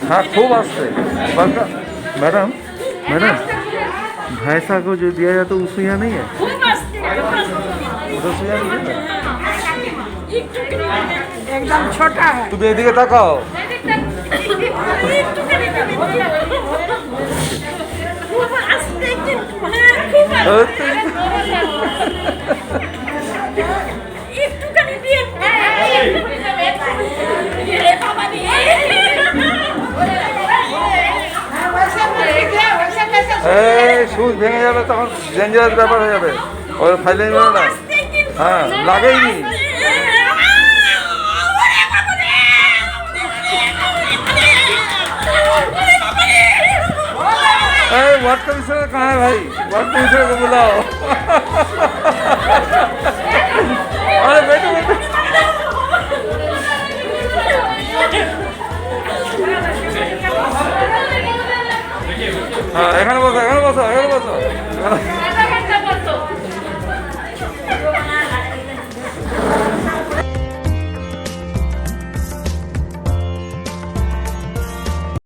हाँ खूब आस्ते मैडम मैडम भैंसा को जो दिया जाता है उसमें यहाँ नहीं है एकदम छोटा है। तुम एदिके ताकाओ সুচ ভেঙে যাবে তখন ডেঞ্জারাস ব্যাপার হয়ে যাবে ওই ফাইলে না হ্যাঁ লাগেইনি वार्ड कमिश्नर कहाँ है भाई? वार्ड कमिश्नर को बुलाओ। अरे बैठो बैठो। हाँ एखाने बसो एखाने बसो एखाने बसो।